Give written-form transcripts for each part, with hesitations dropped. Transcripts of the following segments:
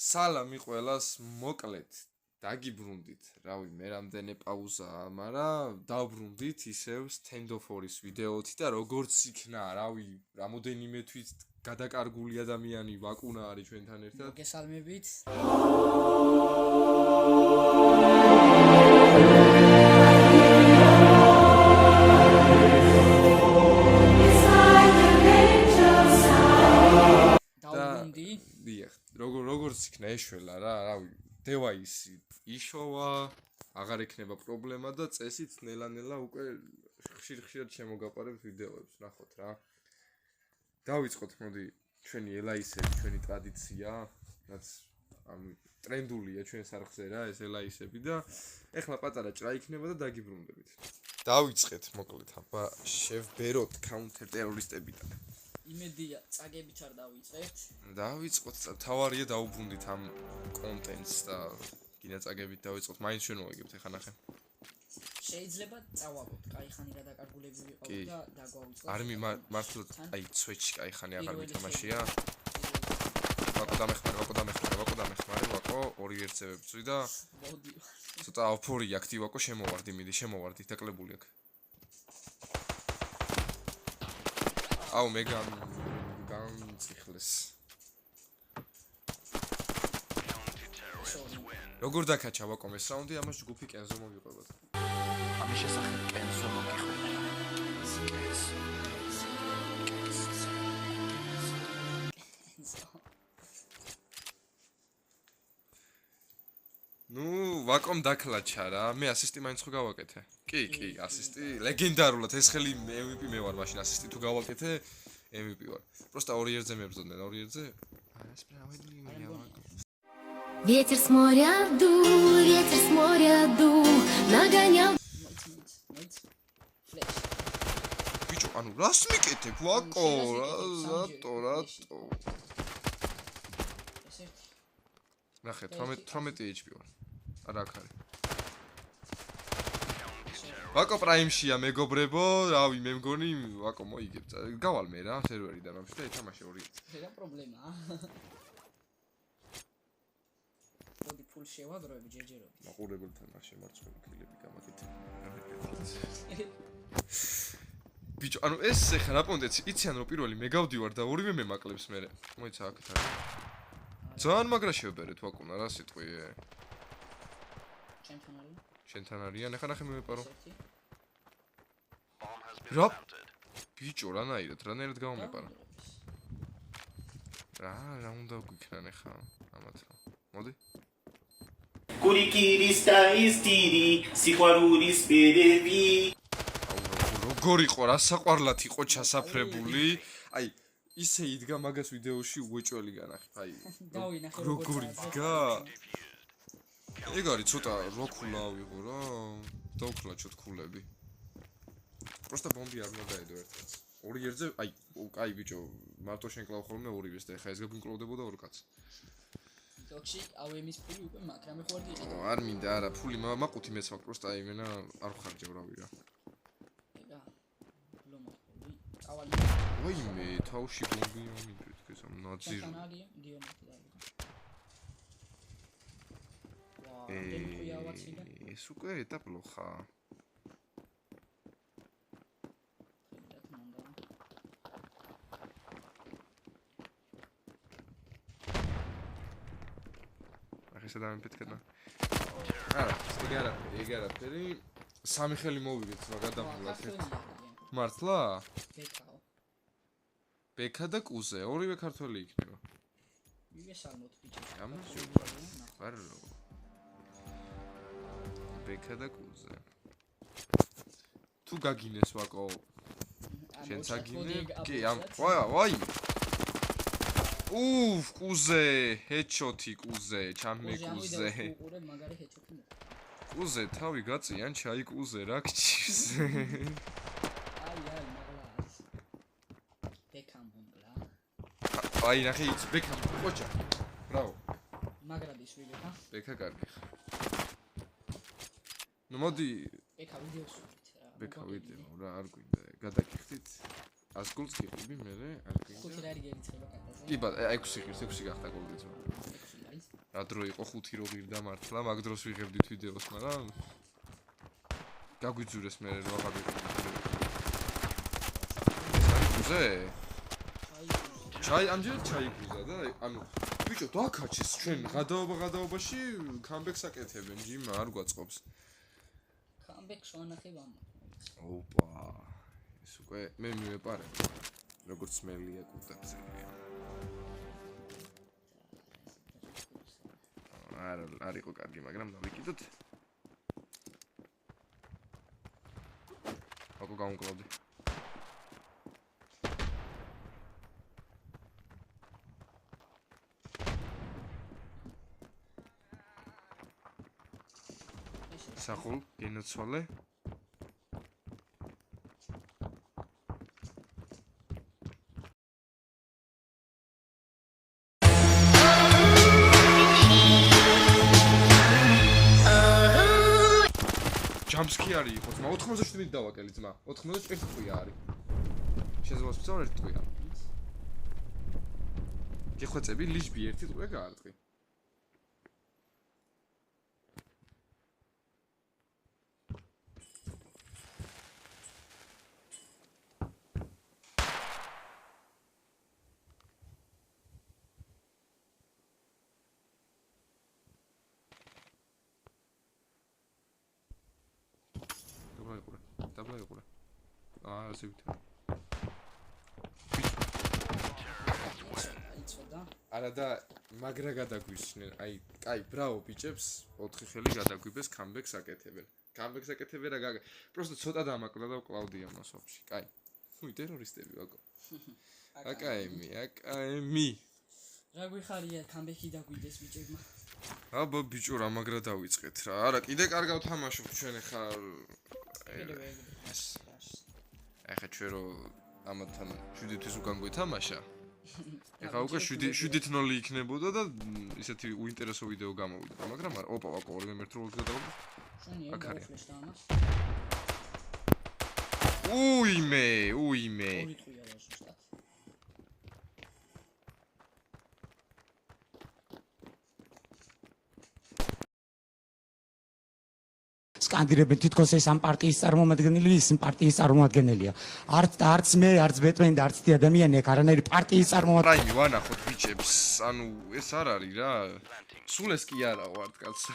სალამი ყველას მოკლედ დაგიბრუნდით. რავი, მე რამდენი პაუზაა, მაგრამ დავბრუნდით ისევ Stand-off-ის ვიდეოთი და როგორც იქნა, რავი, რამოდენიმე თვით გადაკარგული ადამიანი ვაკუნა არის ჩვენთან ერთად. მოგესალმებით. დავბრუნდი. დიახ, როგორც იქნა ეშველა რა, რავი, დევაისი იშოვა, აღარ ექნება პრობლემა და წესით ნელა-ნელა უკვე ხშირ-ხშირად შემოგაყარებთ ვიდეოებს, ნახოთ რა. დავიწყოთ, მოდი, ჩვენი ელაისები, ჩვენი ტრადიცია, რაც ტრენდულია ჩვენს არხზე რა, ეს ელაისები და ეხლა პატარა ჭრა იქნება და დაგიბრუნდებით. დავიწყეთ, მოკლედ, აბა შევბეროთ counter terroristებიდან. იმედია, წაგებით არ დავიწყებთ. დავიწყოთ, თავარია დაუბრუნდით ამ კონტენტს და გინდა წაგებით დავიწყოთ, მაინც ჩვენ მოვიგებთ ეხლა ნახე. შეიძლება წავაგოთ, კაი ხანი გადაკარგულები ვიყავით და დაგვავიწყოთ. არ მართლა, აი, სვეჩი კაი ხანი აღარ მითამაშია. ვაკო დამეხმარე, ვაკო, ორი ერთზე ვწვი და მოდი. ცოტა ოფორი აქტი ვაკო, შემოვარდი, დაკლებული აქ. აუ მე განციხლეს. როგორ დაკაჩა ვაკომ ეს რაუნდი, ამას ჯგუფი კენზო მოგიყვებათ. ამის შესახებ კენზო მოგიყვება. ნუ ვაკომ დაკლაჩა რა, მე ასისტი მაინც ხო გავაკეთე. კი, ასისტი ლეგენდარულად, ეს ხელი MVP მე ვარ მაშინ ასისტი თუ გავაკეთე, MVP ვარ. Просто ორი ერთზე მებრძოდნენ, ორი ერთზე. Ветер с моря дул, нагонял. ფლეშ. ბიჭო, ანუ რას მიკეთებ, ვაკო? რატო? ესე ნახე, 18 HP ვარ. არა აქ არის. ვაკო პრაიმშია მეგობრებო, რავი, მე მგონი ვაკო მოიგებ. გავალ მე რა, სერვერიდან ამში და ეთამაშე ორი. რა პრობლემაა? მოდი ფულ შევაგროვებ ჯეჯერობით. მაყურებელთან არ შემარცხული კილები გამაკეთე. ბიჭო, ანუ ეს ეხა რა პონტეცი, იციან რომ პირველი მე გავდივარ და ორივე მე მაკლებს მე. მოიცა აქეთ არის. ძალიან მაგრა შევბერეთ ვაკუნა, რა სიტყვიე. ჩემთან არის? შენთან არიან, ეხა ნახე მე მეპარო. რა? ბიჭო, რანაირად გავამეპარა. რა უნდა გვიქნან ეხა ამათო. მოდი. Kurikiri staistiri, siqvaruris berevi. როგორ იყო, რა საყვარლად იყო ჩასაფრებული. აი, ისე იდგა მაგას ვიდეოში უეჭველი განახი. აი, დავინახე როგორ იდგა? ეგ არის ცოტა როქულა ავიღო რა. დავკლაჩოთ ქულები. Просто ბომბი არ უნდა დაედო ერთად. ორი ერთზე, აი ბიჭო, მარტო შენ კლავ ხოლმე ორივეს და ეხა ეს გაგინკლოვდებოდა ორ კაცს. დოქში ავემის ფული უკვე მაქვს, რამე ხო არ დიყიდე? არ მინდა არა, ფული მაყუთი მეც მაქვს, просто აი მენა არ ვხარჯევ რავი რა. ეგა. ლომოდი. წავალი. ვაიმე, თავში ბომბი ამიდეთ, ეს ამ ნაძირ. ჩემთან არის, გიონეთი დავიღო. ვაუ, რამდენი ხუია ავაცილე? ეს უკვე ეტაპლო ხა. ეს დამეფეთქება. არა, ეგ არაფერი. სამი ხელი მოვიგეთ რა გადამხილოთ. მართლა? ბეკაო. ბექა და კუზე, ორივე ქართველი იქნება. მივესალმოთ ბიჭო. გამარჯობა. ვარო. ბექა და კუზე. თუ გაგინეს ვაკო. შენ წაგინე? კი, ვაი. კუზე, ჰედშოტი კუზე, ჩამე კუზე. უყურებ მაგარი ჰედშოტი მოყვა. კუზე, თავი გაწიან, ჩაი კუზე, რა გჭირს. აი, მაგლა. ბეკამ მომგლა. აი, ნახე, იცი, ბეკამ, ყოჩა. ბრავო. მაგრადის ვიგებ, ჰა? ბეკა კარგი. ნუ მოდი, ბეკა ვიდეოს ვიგეთ რა. ბეკა ვიდეო, რა არ გვინდა, გადაგიხდით. 100 გულს გიყიდი მე, არ გვინდა. 5 რა არის გერიცხება კატაზე. კი, 6 გახდა გულდიც. 6 არის. რა დრო იყო 5 რო ღირდა მართლა, მაგ დროს ვიღებდით ვიდეოს, მაგრამ გაგვიძურეს მე რა ვაღებდით. ზე? ჩაი ამჯერად ჩაიგუზა და ანუ ბიჭო დაკაჩეს ჩვენ გადაობაში კამბექს აკეთებენ ჯიმა არ გვაწყობს. კამბექს ვანახებ ამ. ოპა ეს უკვე მე მივეპარებ როგორც მელია კუტაცელია. არ იყო კარგი მაგრამ დავიკიდოთ. აკო გამკლავდი. სახულ გენოცვალე ჯამსკი არის იყო ძმა 87-ით დავაკელი ძმა 87 ტყვია არის შეიძლება ვსწავლე ერთ ტყვია გეხვეწები ლიჟბი ერთი ტყვია გაარტყი დაბლა ასე ვიტყვი არა და მაგრა გადაგვისვნენ აი კაი ბრავო ბიჭებს 4 ხელი გადაგვიბეს კამბექს აკეთებენ რა პროსტო ცოტა დამაკლა და კლაუდია მას ვაფშე კაი უი ტერორისტები ვაკო აკაემი რა გვიხარია კამბექი დაგვიდეს ბიჭებმა აბა ბიჭო რა მაგრა დავიწყეთ რა არა კიდე კარგავ თამაშობ ჩვენ ხა ეხა ჩვენ რო ამათთან 7 თვის უკან გვეთამაშა ეხა უკვე 7-0 იქნებოდა და ისეთი უინტერესო ვიდეო გამოვიდა მაგრამ არა ოპა ვაკო ორივე მერტროლს გადავდა შენია გავფლეშ და ამას უიმე ორი ტყვია რა ზუსტად სკანდირებენ თითქოს ეს ამ პარტიის წარმომადგენელი ის პარტიის წარმომადგენელია არც მე არც ბეტმენი და არც თი ადამიანი აქ არანაირი პარტიის წარმომადგენელი რაიმე ვანახოთ ბიჭებს ანუ ეს არ არის რა სულ ეს კი არა ვარ კაცო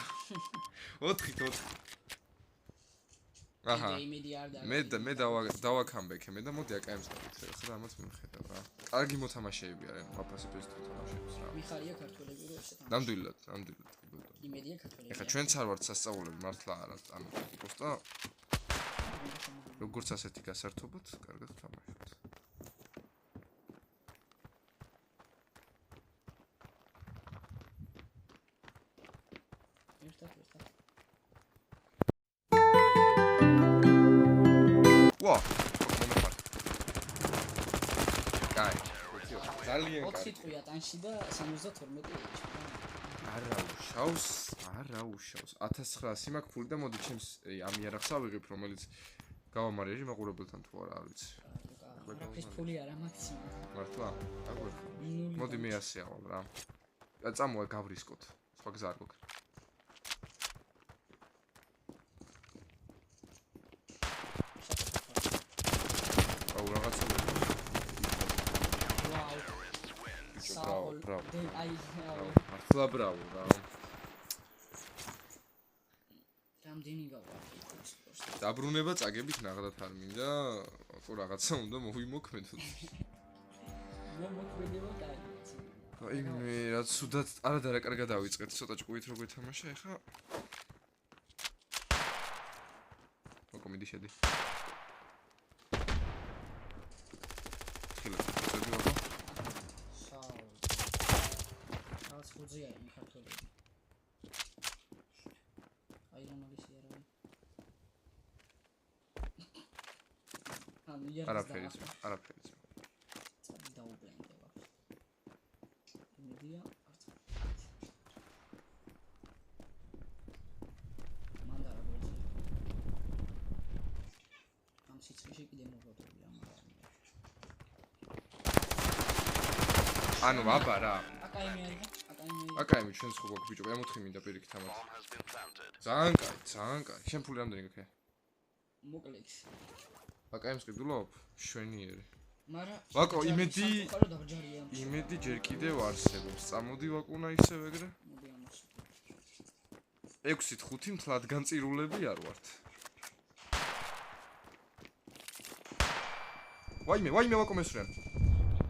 4 აჰა მე დავაკამბექე მე და მოდი აკაემს გავიქცე ხა ამას მივხედავ რა კარგი მოთამაშეები არიან ვაფასებ ეს თამაშებს რა მიხარია ქართველები რო ესე ნამდვილად იმედია ქართველები ეხა ჩვენც არ ვართ სასწავლებლები მართლა არა ანუ პოსტა როგორც ასეთი გასართობოთ კარგად თამაშობთ ვა კაი ძალიან კარგი 4 ტყვია ტანში და 72 ეჭი არა უშავს 1900 მაქვს ფული და მოდი ჩემს ამ იარაღს ავიღებ რომელიც გავამარიაჟი მაყურებელთან თუ არა არ ვიცი რაფრის ფული არა მაქსიმუმ მართლა აგვერხო მოდი მე ასე ავალ რა წამოე გავრისკოთ სხვა გზა არ გქონდა აუ რაღაცა ბრავო მართლა ბრავო რა რამდენი გავარ დაბრუნება წაგებით ნაღდათ არ მინდა აკო რაღაცა უნდა მოვიმოქმედოთ მოქმედება კაი აი მე რა სუდად არა კარგად დავიწყეთ ცოტა ჭკუით რო გვეთამაშა ეხა აკო მიდი შედი ხილა შედი აკო რაც ხუძია იმ ქართველები აი რომალისი არა არაფერი წადი დაუბრენდება იმედია არც მანდა რა გოძი ამ სიცოცხლეში კიდე მოგვაძლევია ანუ აბა რა აკაიმი არის აკაიმი ჩვენს ხო გვაქვს ბიჭო, M4 მინდა პირიქით ამათ. ძალიან კაი. შენ ფული რამდენი გაქვს? მოკლედ. აკაიმს ყიდულობ? შვენიერი. მაგრამ ვაკო, იმედი დაბჯარია. იმედი ჯერ კიდევ არსებობს. წამოდი ვაკუნა ისევ ეგრე. 6-5 მთლად განწირულები არ ვართ. ვაიმე ვაკო მესვრიან.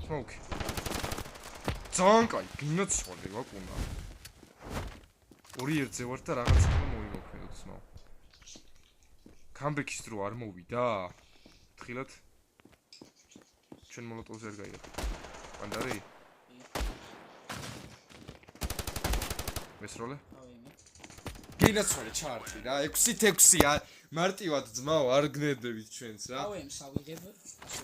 Smoke. ძალიან კაი, გინაცვალე ვაკუნა. ორი ერთზე ვარ და რაღაც უნდა მოვიმოქმედოთ სმაო. კამბექის დრო არ მოვიდა. თხილად ჩვენ მოლოტოვზე არ გაიგებ. პანდარი? მესროლე? გინაცვალე ჩარტი რა, 6-6-ია. მარტივად ძმაო, არ გნედებით ჩვენს რა. AWM-ს ავიღებ, ასე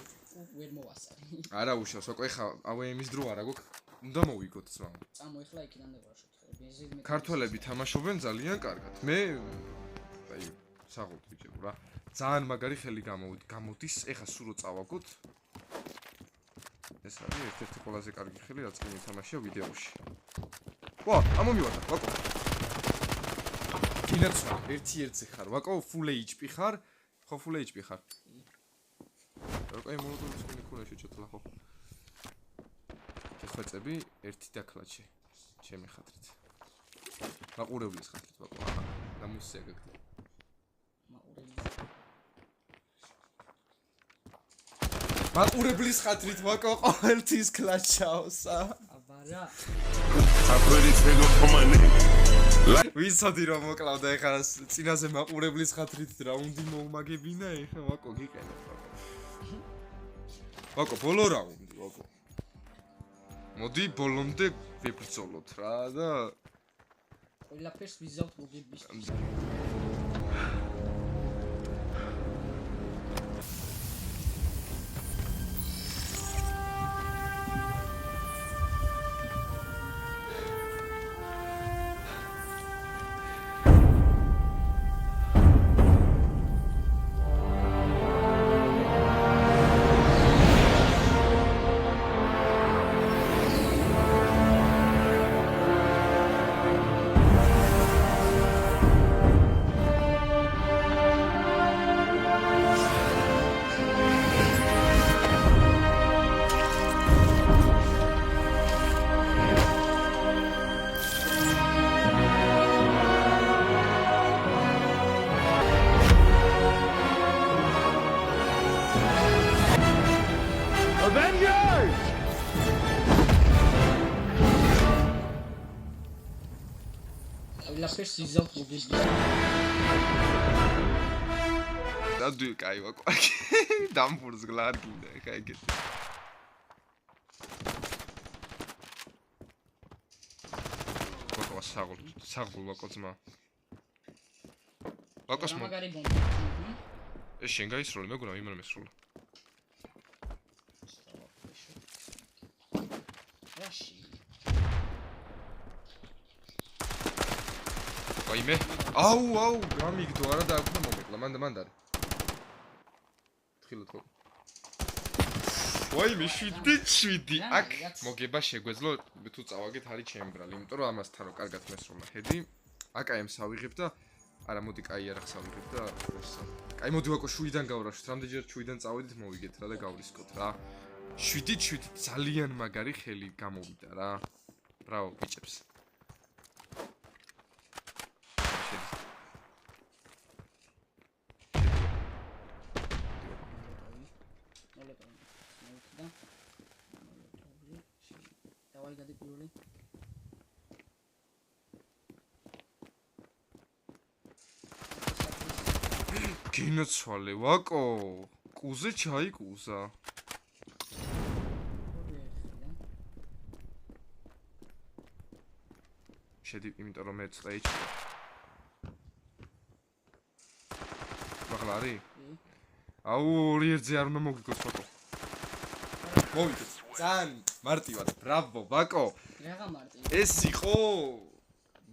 ვერ მოვასწარი. არა უშავს, ვაკო ეხა AWM-ის დრო არა გვაქვს. უნდა მოვიგოთ ძმაო. წამოიხლა იქიდან დავაშოთ. ბენზინი ქართველები თამაშობენ ძალიან კარგად. მე აი საღოლ ბიჭებო რა. ძალიან მაგარი ხელი გამოდის. ეხა სულ რო წავაგოთ. ეს არის ერთ-ერთი ყველაზე კარგი ხელი, რაც მე თამაშია ვიდეოში. ვა, ამომივარდა, ვაკო. გინაცვალე, 1-1-ზე ხარ. ვაკო, full HP ხარ? ხო, full HP ხარ. ვაკო, აი მოლოტოვის სკინი ქונה შეჭოთლა ხო. შეხვეწები, ერთი დაკლაჩე. ჩემი ხათრით. მაყურებლის ხათრით ვაკო. და მუსიკა გაგდა. მაყურებლის ხათრით ვაკო ყოველთვის კლაჩაოსა. აბარა. ვიცოდი რომ მოკლავდა ეხლა წინაზე მაყურებლის ხათრით რაუნდი მოუმაგებინა ეხლა ვაკო გიყენებ ვაკო. ვაკო ბოლო რაუნდი ვაკო. მოდი ბოლომდე ვიბრძოლოთ რა და ყველაფერს ვიზავთ მოგებისთვის. ყველაფერს ვიზავთ მოგებისთვის. და დუ კაი ვაკო. დამფუძგლა არ გინდა ეხა ეგეთ. ვაკო საღოლ ვაკო ძმა. ვაკოს მო. მაგარი ბომბი. ეს შენ გაისროლე მეგონა იმან მესროლა. რაში? ვაიმე. აუ, გამიგდო არა და აქ მომეკლა. მანდარი. თხილოთ ხო. ვაიმე 7-7. აქ მოგება შეგვეძლო თუ წავაგეთ არის ჩემი ბრალი, იმიტომ რომ ამასთან რო კარგად მესროლა ხედი. აკაემს ავიღებ და არა მოდი კაი არახს ავიღებ და კაი მოდი ვაკო 7-დან გავრაშოთ. რამდენჯერ 7-დან წავედით მოვიგეთ რა და გავრისკოთ რა. 7-7 ძალიან მაგარი ხელი გამოვიდა რა. ბრავო ბიჭებს. დავაი გადი პირველი. გინაცვალე ვაკო. კუზე ჩაიკუზა. შედი, იმიტომ რომ მე ცოტა იჩქარა. მაგლა არის? აუ, ორი ერთზე არ უნდა მოგიგოს ვაკო. მოვიგეთ. ძალიან მარტივად, ბრავო, ვაკო. რაღა მარტივ. ეს იყო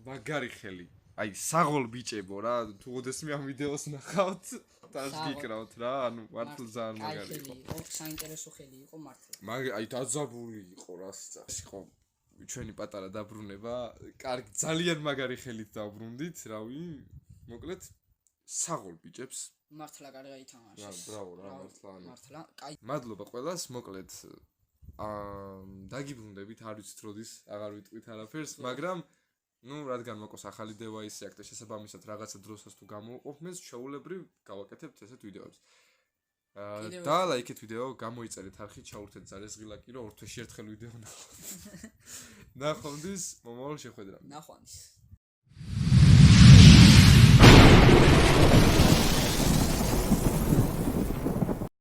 მაგარი ხელი. აი, საღოლ ბიჭებო რა, თუ ოდესმე ამ ვიდეოს ნახავთ, დას გიკრავთ რა, ანუ მართლა ძალიან მაგარი იყო. საინტერესო ხელი იყო მართლა. აი, დაძაბული იყო რა, ეს იყო ჩვენი პატარა დაბრუნება, კარგი, ძალიან მაგარი ხელით დავბრუნდით, რავი, მოკლედ საღოლ ბიჭებს. მართლა კარგი ითამაშეს. რა, ბრავო რა, მართლა. კაი. მადლობა ყველას, მოკლედ დაგიბრუნდებით, არ ვიცით როდის, აღარ ვიტყვით არაფერს, მაგრამ ნუ რადგან მოკოს ახალი დევაისი აქვს და შესაბამისად რაღაცა დროსაც თუ გამოვყოფ მე შეუულებრივ გავაკეთებთ ესეთ ვიდეოებს. და ლაიქეთ ვიდეო, გამოიწერეთ არხით, ჩაურთეთ ძალეს ღილაკი, რომ ორ თვეში ერთხელ ვიდეო ნახო. ნახვამდის, მომავალ შეხვედრამდე. ნახვამდის.